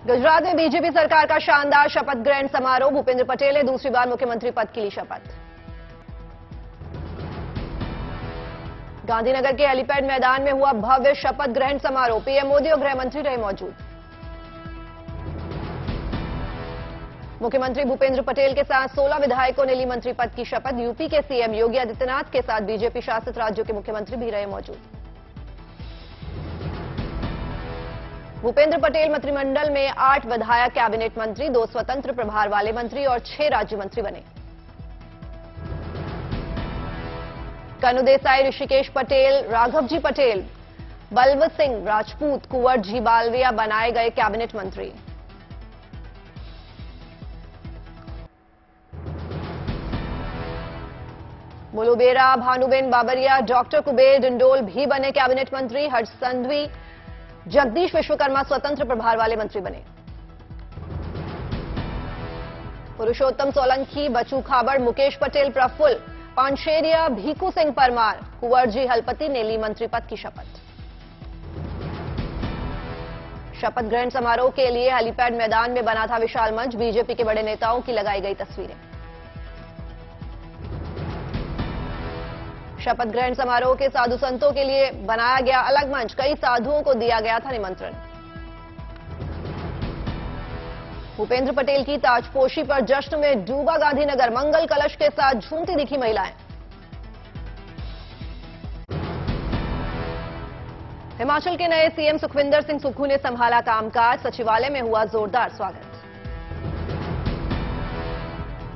गुजरात में बीजेपी सरकार का शानदार शपथ ग्रहण समारोह। भूपेंद्र पटेल ने दूसरी बार मुख्यमंत्री पद की ली शपथ। गांधीनगर के हेलीपैड मैदान में हुआ भव्य शपथ ग्रहण समारोह। पीएम मोदी और गृह मंत्री रहे मौजूद। मुख्यमंत्री भूपेंद्र पटेल के साथ 16 विधायकों ने ली मंत्री पद की शपथ। यूपी के सीएम योगी आदित्यनाथ के साथ बीजेपी शासित राज्यों के मुख्यमंत्री भी रहे मौजूद। भूपेंद्र पटेल मंत्रिमंडल में 8 विधायक कैबिनेट मंत्री, 2 स्वतंत्र प्रभार वाले मंत्री और 6 राज्य मंत्री बने। कनु देसाई, ऋषिकेश पटेल, राघवजी पटेल, बलवंत सिंह राजपूत, कुंवर जी बालविया बनाए गए कैबिनेट मंत्री। मुलुबेरा, भानुबेन बाबरिया, डॉक्टर कुबेर डिंडोल भी बने कैबिनेट मंत्री। हर्ष संघवी, जगदीश विश्वकर्मा स्वतंत्र प्रभार वाले मंत्री बने। पुरुषोत्तम सोलंकी, बचू खाबड़, मुकेश पटेल, प्रफुल्ल पानशेरिया, भीखू सिंह परमार, कुंवरजी हलपति ने ली मंत्री पद की शपथ। शपथ ग्रहण समारोह के लिए हेलीपैड मैदान में बना था विशाल मंच। बीजेपी के बड़े नेताओं की लगाई गई तस्वीरें। शपथ ग्रहण समारोह के साधु संतों के लिए बनाया गया अलग मंच। कई साधुओं को दिया गया था निमंत्रण। भूपेंद्र पटेल की ताजपोशी पर जश्न में डूबा गांधीनगर। मंगल कलश के साथ झूमती दिखी महिलाएं। हिमाचल के नए सीएम सुखविंदर सिंह सुक्खू ने संभाला कामकाज। सचिवालय में हुआ जोरदार स्वागत।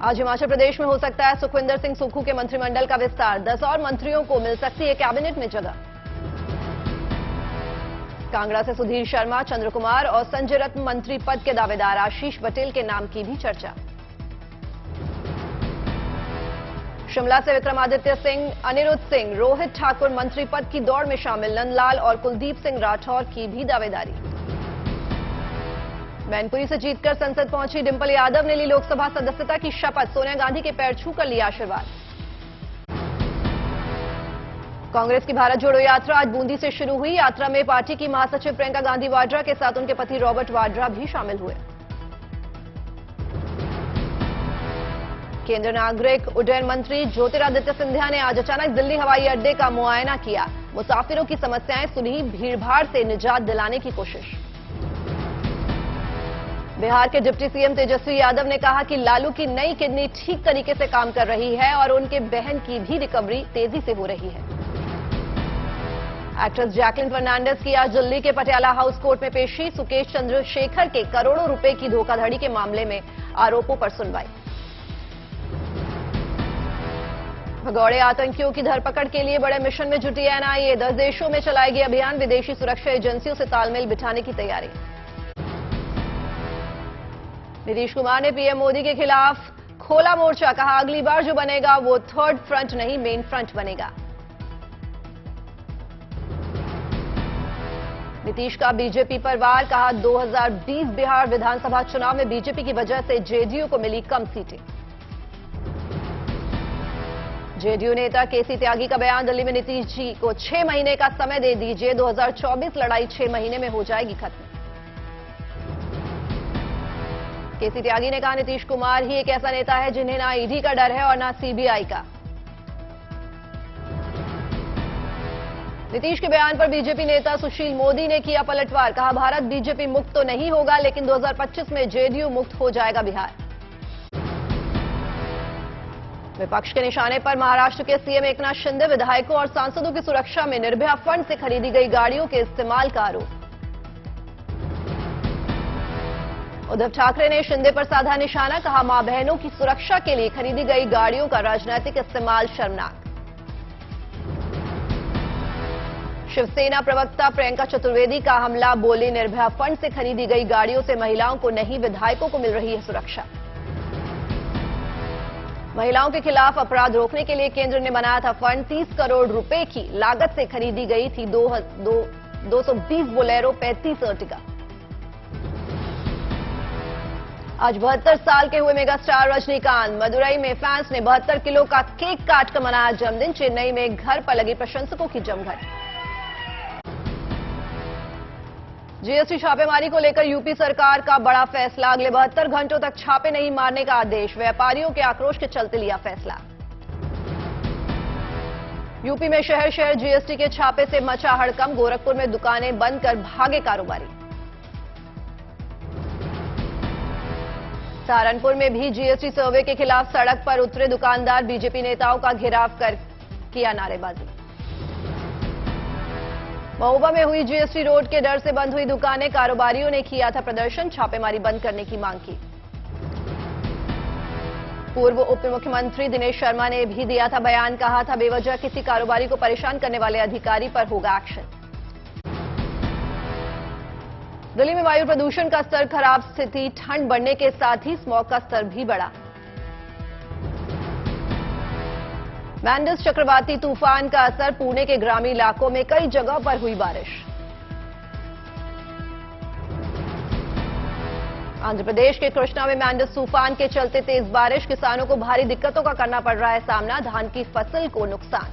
आज हिमाचल प्रदेश में हो सकता है सुखविंदर सिंह सुक्खू के मंत्रिमंडल का विस्तार। 10 और मंत्रियों को मिल सकती है कैबिनेट में जगह। कांगड़ा से सुधीर शर्मा, चंद्र कुमार और संजय रत्न मंत्री पद के दावेदार। आशीष पटेल के नाम की भी चर्चा। शिमला से विक्रमादित्य सिंह, अनिरुद्ध सिंह, रोहित ठाकुर मंत्री पद की दौड़ में शामिल। नंदलाल और कुलदीप सिंह राठौर की भी दावेदारी। मैनपुरी से जीतकर संसद पहुंची डिंपल यादव ने ली लोकसभा सदस्यता की शपथ। सोनिया गांधी के पैर छूकर लिया आशीर्वाद। कांग्रेस की भारत जोड़ो यात्रा आज बूंदी से शुरू हुई। यात्रा में पार्टी की महासचिव प्रियंका गांधी वाड्रा के साथ उनके पति रॉबर्ट वाड्रा भी शामिल हुए। केंद्रीय नागरिक उड्डयन मंत्री ज्योतिरादित्य सिंधिया ने आज अचानक दिल्ली हवाई अड्डे का मुआयना किया। मुसाफिरों की समस्याएं सुनी, भीड़भाड़ से निजात दिलाने की कोशिश। बिहार के डिप्टी सीएम तेजस्वी यादव ने कहा कि लालू की नई किडनी ठीक तरीके से काम कर रही है और उनके बहन की भी रिकवरी तेजी से हो रही है। एक्ट्रेस जैकलिन फर्नांडिस की आज दिल्ली के पटियाला हाउस कोर्ट में पेशी। सुकेश चंद्रशेखर के करोड़ों रुपए की धोखाधड़ी के मामले में आरोपों पर सुनवाई। भगौड़े आतंकियों की धरपकड़ के लिए बड़े मिशन में जुटी एनआईए। 10 देशों में चलाएगी अभियान। विदेशी सुरक्षा एजेंसियों से तालमेल बिठाने की तैयारी। नीतीश कुमार ने पीएम मोदी के खिलाफ खोला मोर्चा। कहा अगली बार जो बनेगा वो थर्ड फ्रंट नहीं मेन फ्रंट बनेगा। नीतीश का बीजेपी पर वार। कहा 2020 बिहार विधानसभा चुनाव में बीजेपी की वजह से जेडीयू को मिली कम सीटें। जेडीयू नेता केसी त्यागी का बयान। दिल्ली में नीतीश जी को 6 महीने का समय दे दीजिए। 2024 लड़ाई 6 महीने में हो जाएगी खत्म। केसी त्यागी ने कहा नीतीश कुमार ही एक ऐसा नेता है जिन्हें ना ईडी का डर है और ना सीबीआई का। नीतीश के बयान पर बीजेपी नेता सुशील मोदी ने किया पलटवार। कहा भारत बीजेपी मुक्त तो नहीं होगा लेकिन 2025 में जेडीयू मुक्त हो जाएगा बिहार। विपक्ष के निशाने पर महाराष्ट्र के सीएम एकनाथ शिंदे। विधायकों और सांसदों की सुरक्षा में निर्भया फंड से खरीदी गई गाड़ियों के इस्तेमाल का आरोप। उद्धव ठाकरे ने शिंदे पर साधा निशाना। कहा मां बहनों की सुरक्षा के लिए खरीदी गई गाड़ियों का राजनीतिक इस्तेमाल शर्मनाक। शिवसेना प्रवक्ता प्रियंका चतुर्वेदी का हमला। बोली निर्भया फंड से खरीदी गई गाड़ियों से महिलाओं को नहीं विधायकों को मिल रही है सुरक्षा। महिलाओं के खिलाफ अपराध रोकने के लिए केंद्र ने बनाया था फंड। 30 करोड़ रुपए की लागत से खरीदी गई थी 220 बोलेरो, 35 अर्टिगा। आज 72 साल के हुए मेगास्टार रजनीकांत। मदुरई में फैंस ने 72 किलो का केक काट कर मनाया जन्मदिन। चेन्नई में घर पर लगी प्रशंसकों की जमघट। जीएसटी छापेमारी को लेकर यूपी सरकार का बड़ा फैसला, अगले 72 घंटों तक छापे नहीं मारने का आदेश, व्यापारियों के आक्रोश के चलते लिया फैसला। यूपी में शहर शहर जीएसटी के छापे से मचा हड़कंप, गोरखपुर में दुकानें बंद कर भागे कारोबारी। सहारनपुर में भी जीएसटी सर्वे के खिलाफ सड़क पर उतरे दुकानदार, बीजेपी नेताओं का घेराव कर किया नारेबाजी। महोबा में हुई जीएसटी रोड के डर से बंद हुई दुकानें, कारोबारियों ने किया था प्रदर्शन, छापेमारी बंद करने की मांग की। पूर्व उप मुख्यमंत्री दिनेश शर्मा ने भी दिया था बयान, कहा था बेवजह किसी कारोबारी को परेशान करने वाले अधिकारी पर होगा एक्शन। दिल्ली में वायु प्रदूषण का स्तर खराब, स्थिति ठंड बढ़ने के साथ ही स्मॉग का स्तर भी बढ़ा। मैंडस चक्रवाती तूफान का असर, पुणे के ग्रामीण इलाकों में कई जगह पर हुई बारिश। आंध्र प्रदेश के कृष्णा में मैंडस तूफान के चलते तेज बारिश, किसानों को भारी दिक्कतों का करना पड़ रहा है सामना, धान की फसल को नुकसान।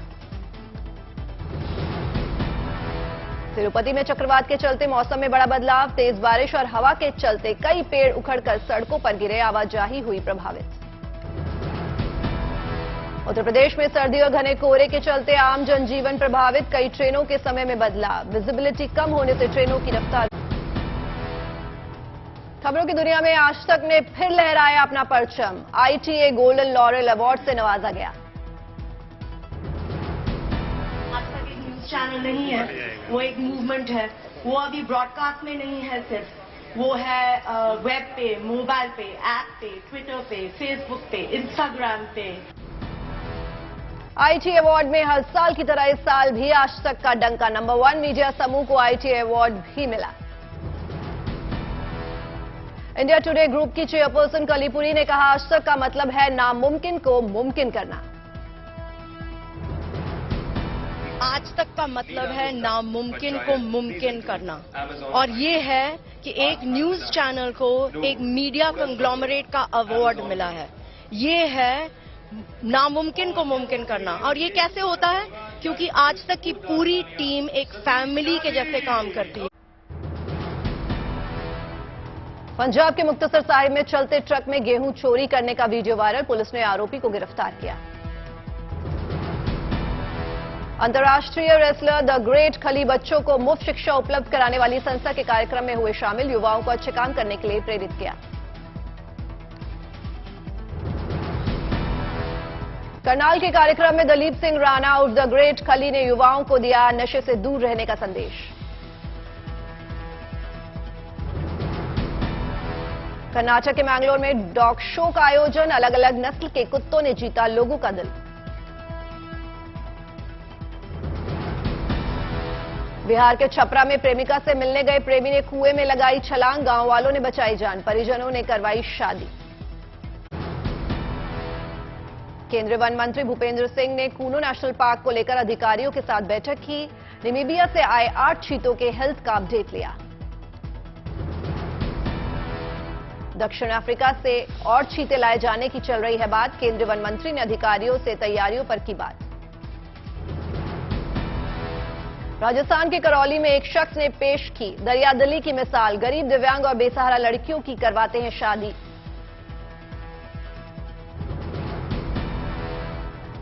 तिरुपति में चक्रवात के चलते मौसम में बड़ा बदलाव, तेज बारिश और हवा के चलते कई पेड़ उखड़कर सड़कों पर गिरे, आवाजाही हुई प्रभावित। उत्तर प्रदेश में सर्दी और घने कोहरे के चलते आम जनजीवन प्रभावित, कई ट्रेनों के समय में बदलाव, विजिबिलिटी कम होने से ट्रेनों की रफ्तार। खबरों की दुनिया में आज तक ने फिर लहराया अपना परचम, आईटीए गोल्डन लॉरेल अवार्ड से नवाजा गया। आज तक एक न्यूज चैनल नहीं है, वो एक मूवमेंट है, वो अभी ब्रॉडकास्ट में नहीं है सिर्फ, वो है वेब पे, मोबाइल पे, ऐप पे, ट्विटर पे, फेसबुक पे, इंस्टाग्राम पे। आईटी अवार्ड में हर साल की तरह इस साल भी आज तक का डंका, नंबर 1 मीडिया समूह को आईटी अवार्ड भी मिला। इंडिया टुडे ग्रुप की चेयरपर्सन कलीपुरी ने कहा, आज तक का मतलब है नामुमकिन को मुमकिन करना। आज तक का मतलब है नामुमकिन को मुमकिन करना, और ये है कि एक न्यूज चैनल को एक मीडिया कंग्लोमरेट का अवार्ड मिला है। ये है नामुमकिन को मुमकिन करना। और ये कैसे होता है? क्योंकि आज तक की पूरी टीम एक फैमिली के जैसे काम करती है। पंजाब के मुक्तसर साहिब में चलते ट्रक में गेहूं चोरी करने का वीडियो वायरल, पुलिस ने आरोपी को गिरफ्तार किया। अंतर्राष्ट्रीय रेसलर द ग्रेट खली बच्चों को मुफ्त शिक्षा उपलब्ध कराने वाली संस्था के कार्यक्रम में हुए शामिल, युवाओं को अच्छे काम करने के लिए प्रेरित किया। करनाल के कार्यक्रम में दलीप सिंह राणा उर्फ द ग्रेट खली ने युवाओं को दिया नशे से दूर रहने का संदेश। कर्नाटक के मैंगलोर में डॉग शो का आयोजन, अलग अलग नस्ल के कुत्तों ने जीता लोगों का दिल। बिहार के छपरा में प्रेमिका से मिलने गए प्रेमी ने कुएं में लगाई छलांग, गांव वालों ने बचाई जान, परिजनों ने करवाई शादी। केंद्रीय वन मंत्री भूपेंद्र सिंह ने कूनो नेशनल पार्क को लेकर अधिकारियों के साथ बैठक की, नामीबिया से आए 8 चीतों के हेल्थ का अपडेट लिया। दक्षिण अफ्रीका से और चीते लाए जाने की चल रही है बात, केंद्रीय वन मंत्री ने अधिकारियों से तैयारियों पर की बात। राजस्थान के करौली में एक शख्स ने पेश की दरियादिली की मिसाल, गरीब, दिव्यांग और बेसहारा लड़कियों की करवाते हैं शादी।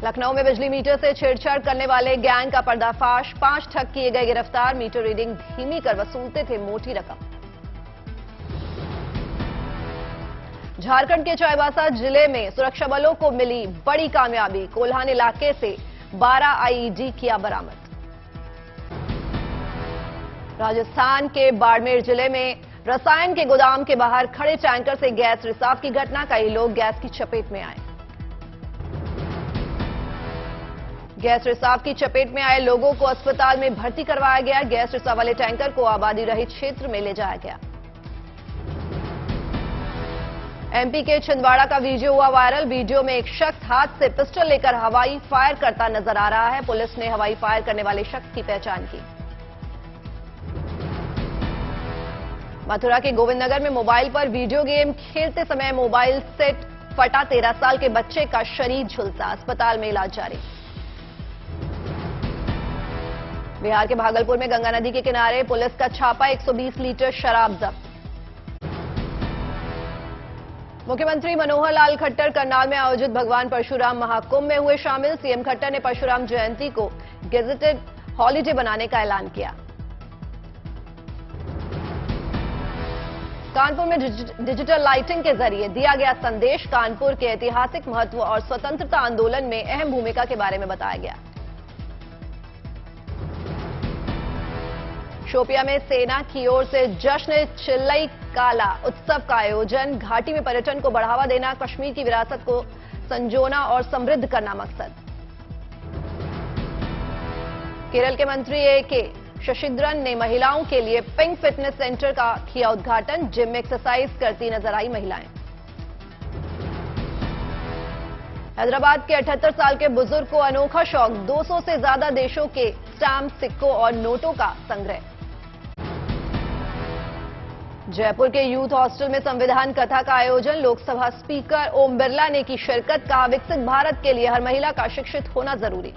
लखनऊ में बिजली मीटर से छेड़छाड़ करने वाले गैंग का पर्दाफाश, 5 ठग किए गए गिरफ्तार, मीटर रीडिंग धीमी कर वसूलते थे मोटी रकम। झारखंड के चाईबासा जिले में सुरक्षा बलों को मिली बड़ी कामयाबी, कोल्हान इलाके से 12 आईईडी किया बरामद। राजस्थान के बाड़मेर जिले में रसायन के गोदाम के बाहर खड़े टैंकर से गैस रिसाव की घटना, कई लोग गैस की चपेट में आए। गैस रिसाव की चपेट में आए लोगों को अस्पताल में भर्ती करवाया गया। गैस रिसाव वाले टैंकर को आबादी रहित क्षेत्र में ले जाया गया। एमपी के छिंदवाड़ा का वीडियो हुआ वायरल, वीडियो में एक शख्स हाथ से पिस्टल लेकर हवाई फायर करता नजर आ रहा है। पुलिस ने हवाई फायर करने वाले शख्स की पहचान की। मथुरा के गोविंदनगर में मोबाइल पर वीडियो गेम खेलते समय मोबाइल सेट फटा, 13 साल के बच्चे का शरीर झुलसा, अस्पताल में इलाज जारी। बिहार के भागलपुर में गंगा नदी के किनारे पुलिस का छापा, 120 लीटर शराब जब्त। मुख्यमंत्री मनोहर लाल खट्टर करनाल में आयोजित भगवान परशुराम महाकुंभ में हुए शामिल। सीएम खट्टर ने परशुराम जयंती को गेजेटेड हॉलीडे बनाने का ऐलान किया। कानपुर में डिजिटल लाइटिंग के जरिए दिया गया संदेश। कानपुर के ऐतिहासिक महत्व और स्वतंत्रता आंदोलन में अहम भूमिका के बारे में बताया गया। शोपिया में सेना की ओर से जश्न चिल्लई काला उत्सव का आयोजन। घाटी में पर्यटन को बढ़ावा देना, कश्मीर की विरासत को संजोना और समृद्ध करना मकसद। केरल के मंत्री ए.के. शशिधरन ने महिलाओं के लिए पिंक फिटनेस सेंटर का किया उद्घाटन। जिम में एक्सरसाइज करती नजर आई महिलाएं। हैदराबाद के 78 साल के बुजुर्ग को अनोखा शौक, 200 से ज्यादा देशों के स्टैम्प, सिक्कों और नोटों का संग्रह। जयपुर के यूथ हॉस्टल में संविधान कथा का आयोजन। लोकसभा स्पीकर ओम बिरला ने की शिरकत। कहा, विकसित भारत के लिए हर महिला का शिक्षित होना जरूरी।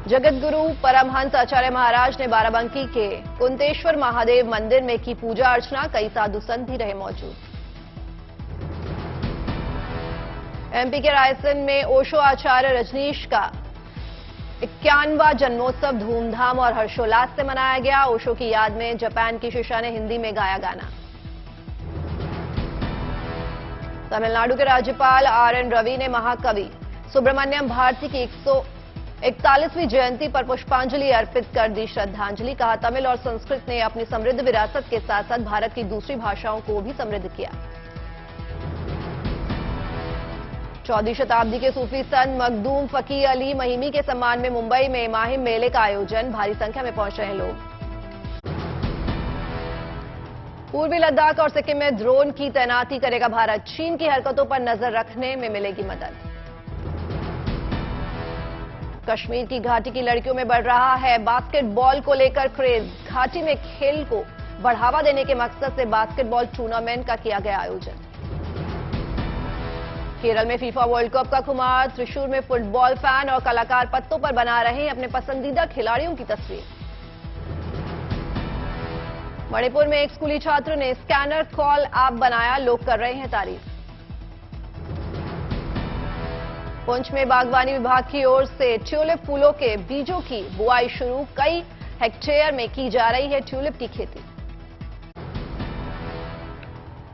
जगत गुरु परमहंस आचार्य महाराज ने बाराबंकी के कुंतेश्वर महादेव मंदिर में की पूजा अर्चना। कई साधु संत भी रहे मौजूद। एमपी के रायसेन में ओशो आचार्य रजनीश का 51वां जन्मोत्सव धूमधाम और हर्षोल्लास से मनाया गया। ओशो की याद में जापान की शिशा ने हिंदी में गाया गाना। तमिलनाडु के राज्यपाल आर.एन. रवि ने महाकवि सुब्रमण्यम भारती की 141वीं जयंती पर पुष्पांजलि अर्पित कर दी श्रद्धांजलि। कहा, तमिल और संस्कृत ने अपनी समृद्ध विरासत के साथ साथ भारत की दूसरी भाषाओं को भी समृद्ध किया। 14वीं शताब्दी के सूफी संत मखदूम फकीर अली महिमी के सम्मान में मुंबई में माहिम मेले का आयोजन। भारी संख्या में पहुंच रहे हैं लोग। पूर्वी लद्दाख और सिक्किम में ड्रोन की तैनाती करेगा भारत। चीन की हरकतों पर नजर रखने में मिलेगी मदद। कश्मीर की घाटी की लड़कियों में बढ़ रहा है बास्केटबॉल को लेकर क्रेज। घाटी में खेल को बढ़ावा देने के मकसद से बास्केटबॉल टूर्नामेंट का किया गया आयोजन। केरल में फीफा वर्ल्ड कप का खुमार। त्रिशूर में फुटबॉल फैन और कलाकार पत्तों पर बना रहे हैं अपने पसंदीदा खिलाड़ियों की तस्वीर। मणिपुर में एक स्कूली छात्र ने स्कैनर कॉल ऐप बनाया। लोग कर रहे हैं तारीफ। पुंछ में बागवानी विभाग की ओर से ट्यूलिप फूलों के बीजों की बुआई शुरू। कई हेक्टेयर में की जा रही है ट्यूलिप की खेती।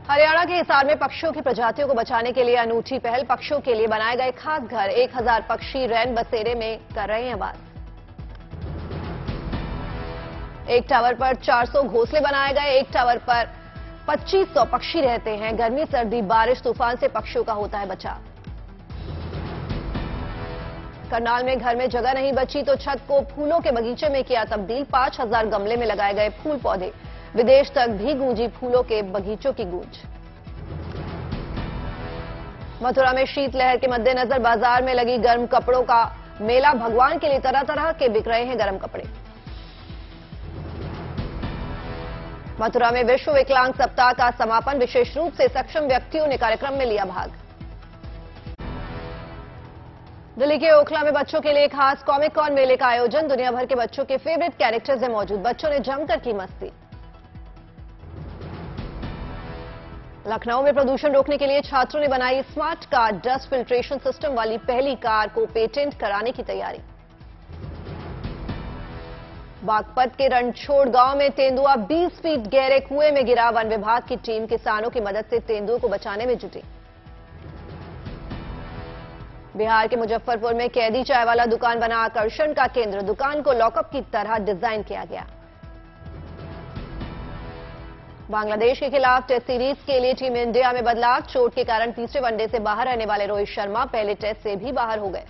हरियाणा के हिसार में पक्षियों की प्रजातियों को बचाने के लिए अनूठी पहल। पक्षियों के लिए बनाए गए खास घर। 1000 पक्षी रैन बसेरे में कर रहे हैं वास। एक टावर पर 400 घोंसले बनाए गए। एक टावर पर 2500 पक्षी रहते हैं। गर्मी, सर्दी, बारिश, तूफान से पक्षियों का होता है बचाव। करनाल में घर में जगह नहीं बची तो छत को फूलों के बगीचे में किया तब्दील। 5000 गमले में लगाए गए फूल पौधे। विदेश तक भी गूंजी फूलों के बगीचों की गूंज। मथुरा में शीतलहर के मद्देनजर बाजार में लगी गर्म कपड़ों का मेला। भगवान के लिए तरह तरह के बिक रहे हैं गर्म कपड़े। मथुरा में विश्व विकलांग सप्ताह का समापन। विशेष रूप से सक्षम व्यक्तियों ने कार्यक्रम में लिया भाग। दिल्ली के ओखला में बच्चों के लिए खास कॉमिक कॉन मेले का आयोजन। दुनिया भर के बच्चों के फेवरेट कैरेक्टर्स हैं मौजूद। बच्चों ने जमकर की मस्ती। लखनऊ में प्रदूषण रोकने के लिए छात्रों ने बनाई smart car. Dust filtration system वाली पहली कार को पेटेंट कराने की तैयारी। बागपत के रणछोड़ गांव में तेंदुआ 20 फीट गहरे कुएं में गिरा। वन विभाग की टीम किसानों की मदद से तेंदुओं को बचाने में जुटी। बिहार के मुजफ्फरपुर में कैदी चाय वाला दुकान बना आकर्षण का केंद्र। दुकान को लॉकअप की तरह डिजाइन किया गया। बांग्लादेश के खिलाफ टेस्ट सीरीज के लिए टीम इंडिया में बदलाव। चोट के कारण तीसरे वनडे से बाहर रहने वाले रोहित शर्मा पहले टेस्ट से भी बाहर हो गए।